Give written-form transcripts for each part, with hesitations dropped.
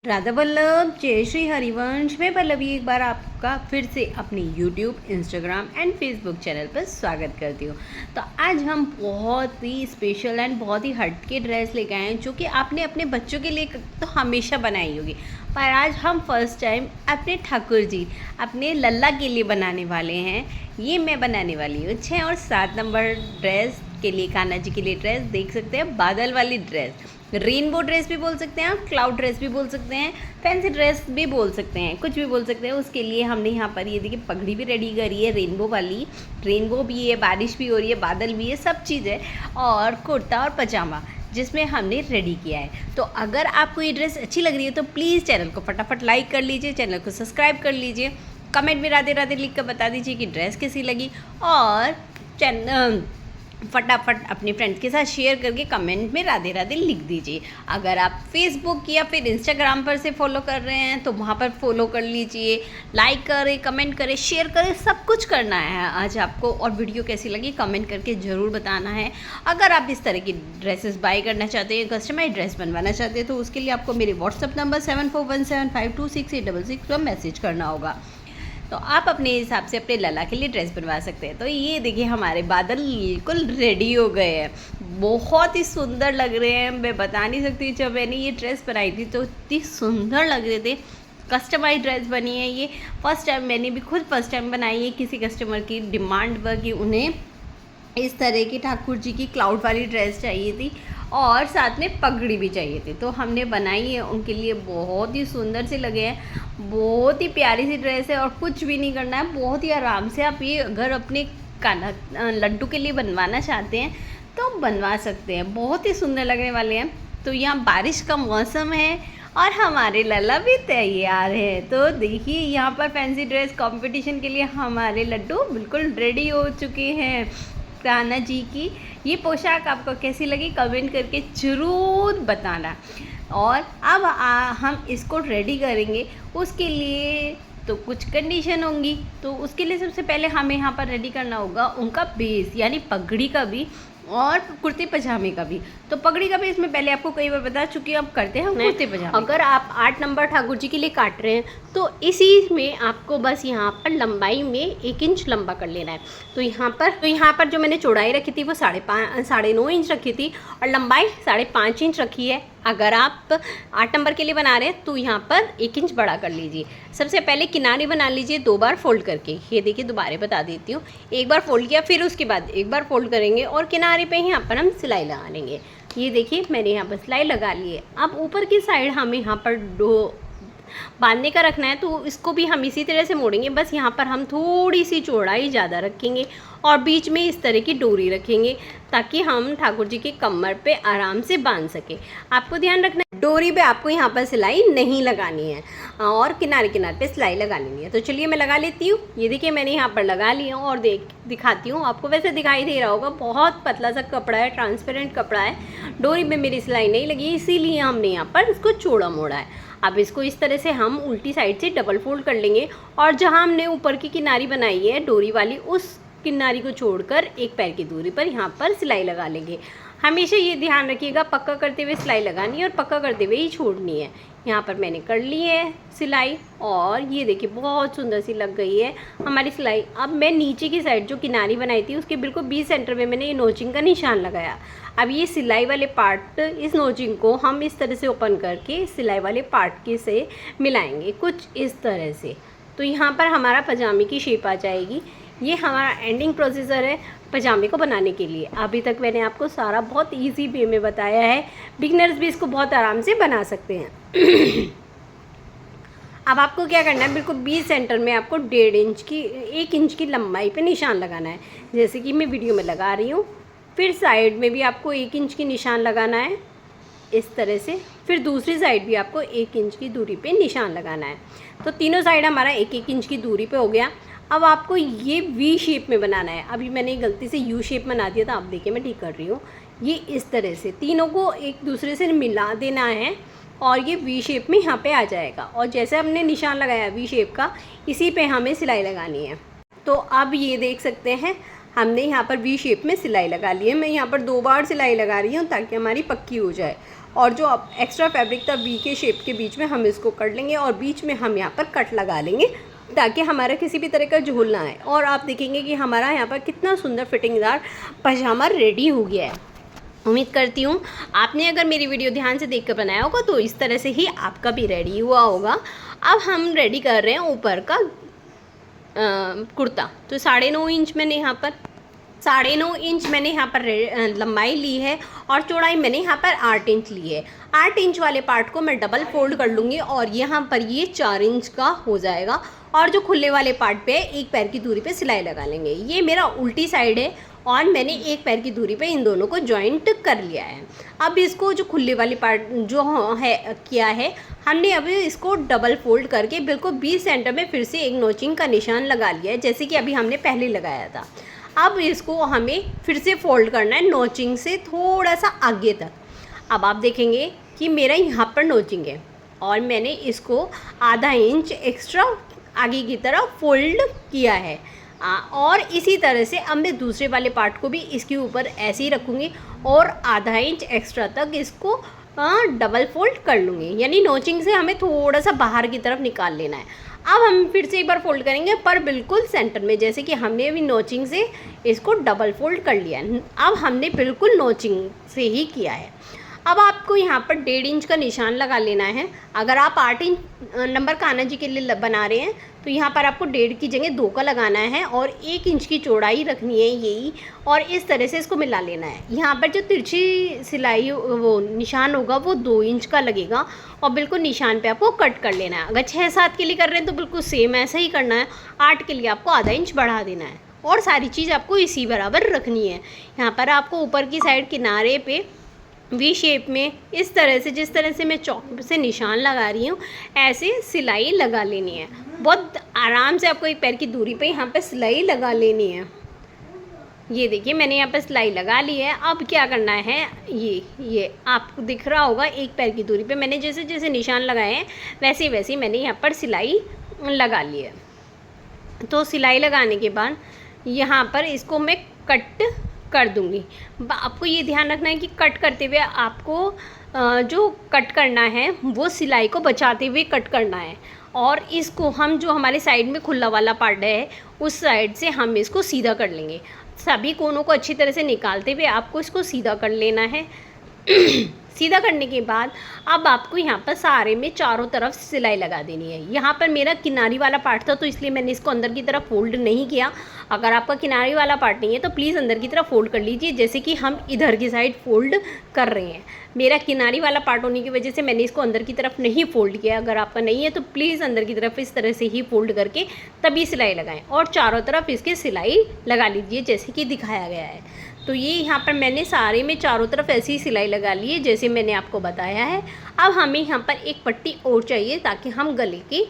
राधा वल्लभ जय श्री हरिवंश। मैं पल्लवी एक बार आपका फिर से अपने YouTube, Instagram and Facebook channel पर स्वागत करती हूँ। तो आज हम बहुत ही स्पेशल एंड बहुत ही हटके ड्रेस लेके आए हैं जो कि आपने अपने बच्चों के लिए तो हमेशा बनाई होगी, पर आज हम फर्स्ट टाइम अपने ठाकुर जी अपने लल्ला के लिए बनाने वाले हैं। ये मैं बनाने वाली हूँ 6 और 7 नंबर ड्रेस के लिए, कान्हा जी के लिए ड्रेस देख सकते हैं। बादल वाली ड्रेस, रेनबो ड्रेस भी बोल सकते हैं आप, क्लाउड ड्रेस भी बोल सकते हैं, फैंसी ड्रेस भी बोल सकते हैं, कुछ भी बोल सकते हैं। उसके लिए हमने यहाँ पर ये देखिए पगड़ी भी रेडी करी है, रेनबो वाली। रेनबो भी है, बारिश भी हो रही है, बादल भी है, सब चीज़ है। और कुर्ता और पजामा जिसमें हमने रेडी किया है। तो अगर आपको ये ड्रेस अच्छी लग रही है तो प्लीज़ चैनल को फटाफट लाइक कर लीजिए, चैनल को सब्सक्राइब कर लीजिए, कमेंट में राधे राधे लिख कर बता दीजिए कि ड्रेस कैसी लगी, और चैनल फटाफट अपने फ्रेंड्स के साथ शेयर करके कमेंट में राधे राधे लिख दीजिए। अगर आप फेसबुक या फिर इंस्टाग्राम पर से फॉलो कर रहे हैं तो वहाँ पर फॉलो कर लीजिए, लाइक करें, कमेंट करें, शेयर करें, सब कुछ करना है आज आपको। और वीडियो कैसी लगी कमेंट करके ज़रूर बताना है। अगर आप इस तरह की ड्रेसेस बाय करना चाहते हैं, कस्टमाइज ड्रेस बनवाना चाहते हैं, तो उसके लिए आपको मेरे व्हाट्सअप नंबर 7417526866 पर मैसेज करना होगा। तो आप अपने हिसाब से अपने लला के लिए ड्रेस बनवा सकते हैं। तो ये देखिए हमारे बादल बिल्कुल रेडी हो गए हैं, बहुत ही सुंदर लग रहे हैं। मैं बता नहीं सकती, जब मैंने ये ड्रेस बनाई थी तो इतनी सुंदर लग रहे थे। कस्टमाइज ड्रेस बनी है ये, फर्स्ट टाइम मैंने भी खुद फर्स्ट टाइम बनाई है। किसी कस्टमर की डिमांड पर कि उन्हें इस तरह की ठाकुर जी की क्लाउड वाली ड्रेस चाहिए थी और साथ में पगड़ी भी चाहिए थी, तो हमने बनाई है उनके लिए। बहुत ही सुंदर से लगे हैं, बहुत ही प्यारी सी ड्रेस है और कुछ भी नहीं करना है। बहुत ही आराम से आप ये अगर अपने कान्हा लड्डू के लिए बनवाना चाहते हैं तो बनवा सकते हैं, बहुत ही सुंदर लगने वाले हैं। तो यहाँ बारिश का मौसम है और हमारे लल्ला भी तैयार है। तो देखिए यहाँ पर फैंसी ड्रेस कंपटीशन के लिए हमारे लड्डू बिल्कुल रेडी हो चुके हैं। कान्हा जी की ये पोशाक आपको कैसी लगी कमेंट करके ज़रूर बताना। और अब हम इसको रेडी करेंगे, उसके लिए तो कुछ कंडीशन होंगी। तो उसके लिए सबसे पहले हमें यहाँ पर रेडी करना होगा उनका बेस, यानी पगड़ी का भी और कुर्ते पजामे का भी। तो पगड़ी का बेस मैं पहले आपको कई बार बता चुकी हूँ, अब करते हैं कुर्ते पजामे। अगर आप 8 नंबर ठाकुर जी के लिए काट रहे हैं तो इसी में आपको बस यहाँ पर लंबाई में 1 इंच लंबा कर लेना है। तो यहाँ पर जो मैंने चौड़ाई रखी थी वो 9.5 इंच रखी थी और लंबाई 5.5 इंच रखी है। अगर आप 8 नंबर के लिए बना रहे हैं तो यहाँ पर 1 इंच बड़ा कर लीजिए। सबसे पहले किनारे बना लीजिए 2 बार फोल्ड करके। ये देखिए दोबारा बता देती हूँ, एक बार फोल्ड किया, फिर उसके बाद एक बार फोल्ड करेंगे और किनारे पे यहाँ पर हम सिलाई लगा लेंगे। ये देखिए मैंने यहाँ पर सिलाई लगा ली है। अब ऊपर की साइड हमें यहाँ पर बांधने का रखना है, तो इसको भी हम इसी तरह से मोड़ेंगे। बस यहाँ पर हम थोड़ी सी चौड़ाई ज़्यादा रखेंगे और बीच में इस तरह की डोरी रखेंगे ताकि हम ठाकुर जी की कमर पे आराम से बांध सके। आपको ध्यान रखना है डोरी पे आपको यहाँ पर सिलाई नहीं लगानी है और किनारे किनारे पे सिलाई लगा लेनी है। तो चलिए मैं लगा लेती हूँ। ये देखिए मैंने यहाँ पर लगा लिया हूँ और दिखाती हूँ आपको। वैसे दिखाई दे रहा होगा, बहुत पतला सा कपड़ा है, ट्रांसपेरेंट कपड़ा है। डोरी में मेरी सिलाई नहीं लगी, इसीलिए हमने यहाँ पर इसको चौड़ा मोड़ा है। अब इसको इस तरह से हम उल्टी साइड से डबल फोल्ड कर लेंगे और जहाँ हमने ऊपर की किनारी बनाई है डोरी वाली, उस किनारी को छोड़कर एक पैर की दूरी पर यहाँ पर सिलाई लगा लेंगे। हमेशा ये ध्यान रखिएगा, पक्का करते हुए सिलाई लगानी है और पक्का करते हुए ही छोड़नी है। यहाँ पर मैंने कर ली है सिलाई और ये देखिए बहुत सुंदर सी लग गई है हमारी सिलाई। अब मैं नीचे की साइड जो किनारी बनाई थी उसके बिल्कुल बीच सेंटर में मैंने ये नोचिंग का निशान लगाया। अब ये सिलाई वाले पार्ट, इस नोचिंग को हम इस तरह से ओपन करके सिलाई वाले पार्ट के से मिलाएंगे कुछ इस तरह से। तो यहाँ पर हमारा पजामे की शेप आ जाएगी। ये हमारा एंडिंग प्रोसीजर है पजामे को बनाने के लिए। अभी तक मैंने आपको सारा बहुत इजी वे में बताया है, बिगिनर्स भी इसको बहुत आराम से बना सकते हैं। अब आपको क्या करना है, बिल्कुल बीच सेंटर में आपको 1 इंच की लंबाई पे निशान लगाना है, जैसे कि मैं वीडियो में लगा रही हूँ। फिर साइड में भी आपको 1 इंच की निशान लगाना है इस तरह से। फिर दूसरी साइड भी आपको 1 इंच की दूरी पे निशान लगाना है। तो तीनों साइड हमारा 1-1 इंच की दूरी पे हो गया। अब आपको ये वी शेप में बनाना है। अभी मैंने गलती से यू शेप बना दिया था, आप देखिए मैं ठीक कर रही हूँ। ये इस तरह से तीनों को एक दूसरे से मिला देना है और ये वी शेप में यहाँ पे आ जाएगा। और जैसे हमने निशान लगाया वी शेप का, इसी पे हमें सिलाई लगानी है। तो अब ये देख सकते हैं हमने यहाँ पर वी शेप में सिलाई लगा ली है। मैं यहाँ पर 2 बार सिलाई लगा रही हूँ ताकि हमारी पक्की हो जाए। और जो एक्स्ट्रा फैब्रिक था वी के शेप के बीच में हम इसको कट लेंगे और बीच में हम यहाँ पर कट लगा लेंगे ताकि हमारा किसी भी तरह का झोल ना आए। और आप देखेंगे कि हमारा यहाँ पर कितना सुंदर फिटिंगदार पजामा रेडी हो गया है। उम्मीद करती हूँ आपने अगर मेरी वीडियो ध्यान से देखकर बनाया होगा तो इस तरह से ही आपका भी रेडी हुआ होगा। अब हम रेडी कर रहे हैं ऊपर का कुर्ता। तो 9.5 इंच मैंने यहाँ पर लंबाई ली है और चौड़ाई मैंने यहाँ पर 8 इंच ली है। 8 इंच वाले पार्ट को मैं डबल फोल्ड कर लूँगी और यहाँ पर ये 4 इंच का हो जाएगा। और जो खुले वाले पार्ट पे 1 पैर की दूरी पे सिलाई लगा लेंगे। ये मेरा उल्टी साइड है और मैंने 1 पैर की दूरी पे इन दोनों को जॉइंट कर लिया है। अब इसको जो खुले वाली पार्ट जो है किया है हमने अभी इसको डबल फोल्ड करके बिल्कुल 20 सेंटर में फिर से एक नोचिंग का निशान लगा लिया है, जैसे कि अभी हमने पहले लगाया था। अब इसको हमें फिर से फोल्ड करना है नोचिंग से थोड़ा सा आगे तक। अब आप देखेंगे कि मेरा यहाँ पर नोचिंग है और मैंने इसको आधा इंच एक्स्ट्रा आगे की तरफ फोल्ड किया है। और इसी तरह से अब मैं दूसरे वाले पार्ट को भी इसके ऊपर ऐसे ही रखूँगी और आधा इंच एक्स्ट्रा तक इसको डबल फोल्ड कर लूँगी, यानी नोचिंग से हमें थोड़ा सा बाहर की तरफ निकाल लेना है। अब हम फिर से एक बार फोल्ड करेंगे पर बिल्कुल सेंटर में, जैसे कि हमने अभी नोचिंग से इसको डबल फोल्ड कर लिया है। अब हमने बिल्कुल नोचिंग से ही किया है। अब आपको यहाँ पर 1.5 इंच का निशान लगा लेना है। अगर आप 8 इंच नंबर कान्हा जी के लिए बना रहे हैं तो यहाँ पर आपको 1.5 की जगह 2 का लगाना है और 1 इंच की चौड़ाई रखनी है यही, और इस तरह से इसको मिला लेना है। यहाँ पर जो तिरछी सिलाई वो निशान होगा वो 2 इंच का लगेगा और बिल्कुल निशान पे आपको कट कर लेना है। अगर 6-7 के लिए कर रहे हैं तो बिल्कुल सेम ऐसा ही करना है। 8 के लिए आपको आधा इंच बढ़ा देना है और सारी चीज़ आपको इसी बराबर रखनी है। यहाँ पर आपको ऊपर की साइड किनारे पे वी शेप में इस तरह से, जिस तरह से मैं चौक से निशान लगा रही हूँ ऐसे सिलाई लगा लेनी है। बहुत आराम से आपको 1 पैर की दूरी पे यहाँ पे सिलाई लगा लेनी है। ये देखिए मैंने यहाँ पर सिलाई लगा ली है। अब क्या करना है, ये आपको दिख रहा होगा 1 पैर की दूरी पे मैंने जैसे जैसे निशान लगाए हैं वैसे वैसे मैंने यहाँ पर सिलाई लगा ली है। तो सिलाई लगाने के बाद यहाँ पर इसको मैं कट कर दूंगी। आपको ये ध्यान रखना है कि कट करते हुए आपको जो कट करना है वो सिलाई को बचाते हुए कट करना है। और इसको हम जो हमारे साइड में खुला वाला पार्ट है उस साइड से हम इसको सीधा कर लेंगे। सभी कोनों को अच्छी तरह से निकालते हुए आपको इसको सीधा कर लेना है। सीधा करने के बाद अब आपको यहाँ पर सारे में चारों तरफ सिलाई लगा देनी है। यहाँ पर मेरा किनारी वाला पार्ट था तो इसलिए मैंने इसको अंदर की तरफ फोल्ड नहीं किया। अगर आपका किनारी वाला पार्ट नहीं है तो प्लीज़ अंदर की तरफ फोल्ड कर लीजिए, जैसे कि हम इधर की साइड फोल्ड कर रहे हैं। मेरा किनारी वाला पार्ट होने की वजह से मैंने इसको अंदर की तरफ नहीं फोल्ड किया। अगर आपका नहीं है तो प्लीज़ अंदर की तरफ इस तरह से ही फोल्ड करके तभी सिलाई लगाएं और चारों तरफ इसकी सिलाई लगा लीजिए जैसे कि दिखाया गया है। तो ये यहाँ पर मैंने सारे में चारों तरफ ऐसी ही सिलाई लगा ली है जैसे मैंने आपको बताया है। अब हमें यहाँ पर एक पट्टी और चाहिए ताकि हम गले की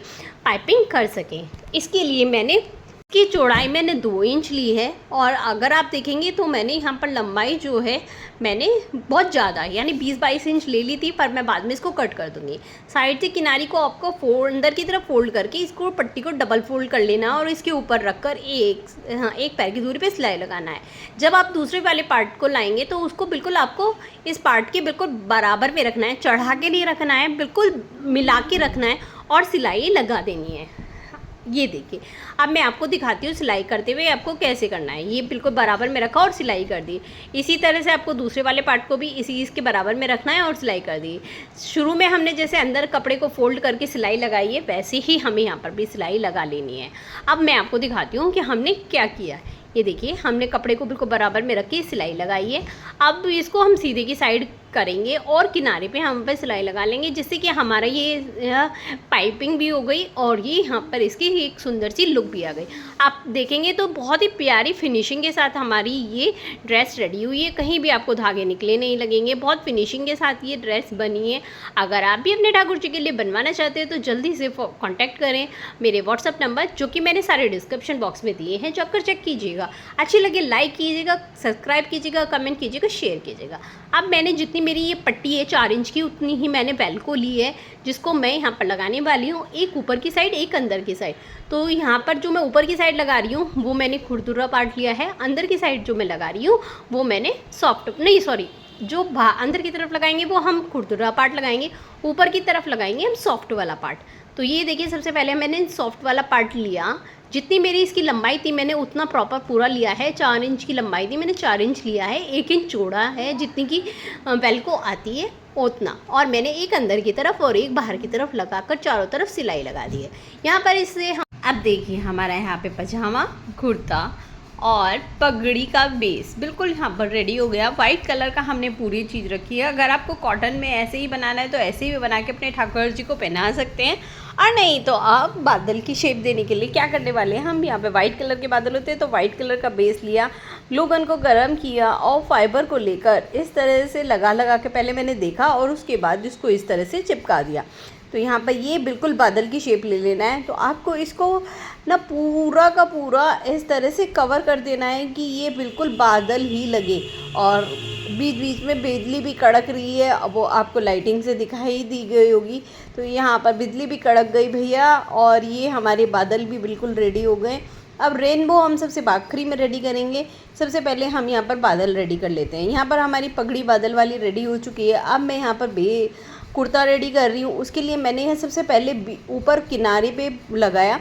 पाइपिंग कर सकें। इसके लिए मैंने इसकी चौड़ाई मैंने 2 इंच ली है और अगर आप देखेंगे तो मैंने यहाँ पर लंबाई जो है मैंने बहुत ज़्यादा यानी 20-22 इंच ले ली थी, पर मैं बाद में इसको कट कर दूँगी। साइड से किनारी को आपको अंदर की तरफ फोल्ड करके इसको पट्टी को डबल फोल्ड कर लेना और इसके ऊपर रखकर एक पैर की दूरी पे सिलाई लगाना है। जब आप दूसरे वाले पार्ट को लाएंगे तो उसको बिल्कुल आपको इस पार्ट के बिल्कुल बराबर में रखना है, चढ़ा के नहीं रखना है, बिल्कुल मिला के रखना है और सिलाई लगा देनी है। ये देखिए अब मैं आपको दिखाती हूँ सिलाई करते हुए आपको कैसे करना है। ये बिल्कुल बराबर में रखा और सिलाई कर दी। इसी तरह से आपको दूसरे वाले पार्ट को भी इसके बराबर में रखना है और सिलाई कर दी। शुरू में हमने जैसे अंदर कपड़े को फोल्ड करके सिलाई लगाई है वैसे ही हमें यहाँ पर भी सिलाई लगा लेनी है। अब मैं आपको दिखाती हूँ कि हमने क्या किया। ये देखिए हमने कपड़े को बिल्कुल बराबर में रख के सिलाई लगाई है। अब इसको हम सीधे की साइड करेंगे और किनारे पे हम पे सिलाई लगा लेंगे, जिससे कि हमारा ये पाइपिंग भी हो गई और ये यहाँ पर इसकी एक सुंदर सी लुक भी आ गई। आप देखेंगे तो बहुत ही प्यारी फिनिशिंग के साथ हमारी ये ड्रेस रेडी हुई है। कहीं भी आपको धागे निकले नहीं लगेंगे, बहुत फिनिशिंग के साथ ये ड्रेस बनी है। अगर आप भी अपने ठाकुर जी के लिए बनवाना चाहते हैं तो जल्दी से कॉन्टैक्ट करें मेरे व्हाट्सअप नंबर जो कि मैंने सारे डिस्क्रिप्शन बॉक्स में दिए हैं, जाकर चेक कीजिएगा। अच्छी लगे लाइक कीजिएगा, सब्सक्राइब कीजिएगा, कमेंट कीजिएगा, शेयर कीजिएगा। अब मैंने जितनी मेरी ये पट्टी है 4 इंच की उतनी ही मैंने बेल को ली है, जिसको मैं यहाँ पर लगाने वाली हूँ, एक ऊपर की साइड एक अंदर की साइड। तो यहाँ पर जो मैं ऊपर की साइड लगा रही हूँ वो मैंने खुरदुरा पार्ट लिया है, अंदर की साइड जो मैं लगा रही हूँ वो मैंने जो अंदर की तरफ लगाएंगे वो हम खुरदुरा पार्ट लगाएंगे, ऊपर की तरफ लगाएंगे हम सॉफ्ट वाला पार्ट। तो ये देखिए सबसे पहले मैंने सॉफ्ट वाला पार्ट लिया, जितनी मेरी इसकी लंबाई थी मैंने उतना प्रॉपर पूरा लिया है। 4 इंच की लंबाई थी, मैंने 4 इंच लिया है। 1 इंच चौड़ा है, जितनी की बेल को आती है उतना। और मैंने एक अंदर की तरफ और एक बाहर की तरफ लगाकर चारों तरफ सिलाई लगा दी है। यहाँ पर इससे हम अब देखिए हमारा यहाँ पे पजामा, कुर्ता और पगड़ी का बेस बिल्कुल यहाँ पर रेडी हो गया। वाइट कलर का हमने पूरी चीज़ रखी है। अगर आपको कॉटन में ऐसे ही बनाना है तो ऐसे ही बना के अपने ठाकुर जी को पहना सकते हैं, और नहीं तो आप बादल की शेप देने के लिए क्या करने वाले हैं, हम यहाँ पे वाइट कलर के बादल होते हैं तो वाइट कलर का बेस लिया, ग्लू गन को गर्म किया और फाइबर को लेकर इस तरह से लगा के पहले मैंने देखा और उसके बाद इसको इस तरह से चिपका दिया। तो यहाँ पर ये बिल्कुल बादल की शेप ले लेना है। तो आपको इसको ना पूरा का पूरा इस तरह से कवर कर देना है कि ये बिल्कुल बादल ही लगे। और बीच बीच में बिजली भी कड़क रही है, वो आपको लाइटिंग से दिखाई दी गई होगी। तो यहाँ पर बिजली भी कड़क गई भैया, और ये हमारे बादल भी बिल्कुल रेडी हो गए। अब रेनबो हम सबसे आखिरी में रेडी करेंगे। सबसे पहले हम यहाँ पर बादल रेडी कर लेते हैं। यहाँ पर हमारी पगड़ी बादल वाली रेडी हो चुकी है। अब मैं यहाँ पर कुर्ता रेडी कर रही हूँ। उसके लिए मैंने यहाँ सबसे पहले ऊपर किनारे पे लगाया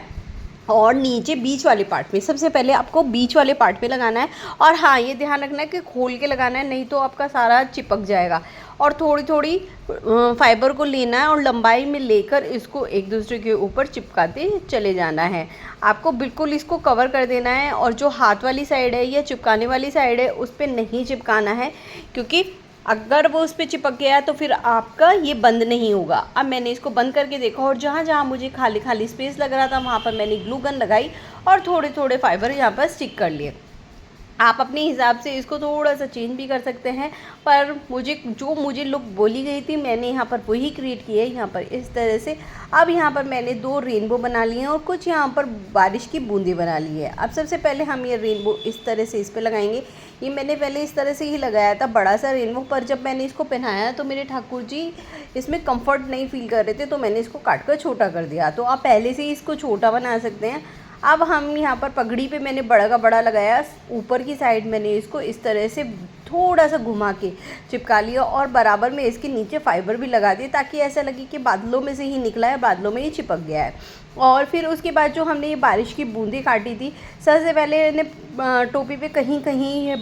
और नीचे बीच वाले पार्ट में। सबसे पहले आपको बीच वाले पार्ट पे लगाना है, और हाँ ये ध्यान रखना है कि खोल के लगाना है, नहीं तो आपका सारा चिपक जाएगा। और थोड़ी थोड़ी फाइबर को लेना है और लंबाई में लेकर इसको एक दूसरे के ऊपर चिपकाते चले जाना है। आपको बिल्कुल इसको कवर कर देना है, और जो हाथ वाली साइड है या चिपकाने वाली साइड है उस पर नहीं चिपकाना है, क्योंकि अगर वो उस पर चिपक गया तो फिर आपका ये बंद नहीं होगा। अब मैंने इसको बंद करके देखा, और जहाँ जहाँ मुझे खाली खाली स्पेस लग रहा था वहाँ पर मैंने ग्लू गन लगाई और थोड़े थोड़े फाइबर यहाँ पर स्टिक कर लिए। आप अपने हिसाब से इसको थोड़ा सा चेंज भी कर सकते हैं, पर मुझे लुक बोली गई थी मैंने यहाँ पर वही क्रिएट की है। यहाँ पर इस तरह से अब यहाँ पर मैंने 2 रेनबो बना लिए हैं और कुछ यहाँ पर बारिश की बूंदें बना ली है। अब सबसे पहले हम ये रेनबो इस तरह से इस पर लगाएंगे। ये मैंने पहले इस तरह से ही लगाया था बड़ा सा रेनबो, पर जब मैंने इसको पहनाया तो मेरे ठाकुर जी इसमें कंफर्ट नहीं फील कर रहे थे, तो मैंने इसको काट कर छोटा कर दिया। तो आप पहले से ही इसको छोटा बना सकते हैं। अब हम यहाँ पर पगड़ी पे मैंने बड़ा का बड़ा लगाया, ऊपर की साइड मैंने इसको इस तरह से थोड़ा सा घुमा के चिपका लिया और बराबर में इसके नीचे फाइबर भी लगा दिए, ताकि ऐसा लगे कि बादलों में से ही निकला है, बादलों में ही चिपक गया है। और फिर उसके बाद जो हमने ये बारिश की बूंदें काटी थी, सबसे पहले मैंने टोपी पे कहीं कहीं ये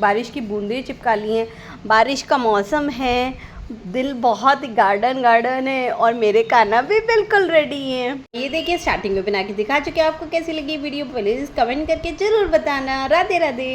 बारिश की बूंदें चिपका ली हैं। बारिश का मौसम है, दिल बहुत गार्डन है, और मेरे खाना भी बिल्कुल रेडी है। ये देखिए स्टार्टिंग में बना के दिखा चुके। आपको कैसी लगी वीडियो प्लीज कमेंट करके जरूर बताना। राधे राधे।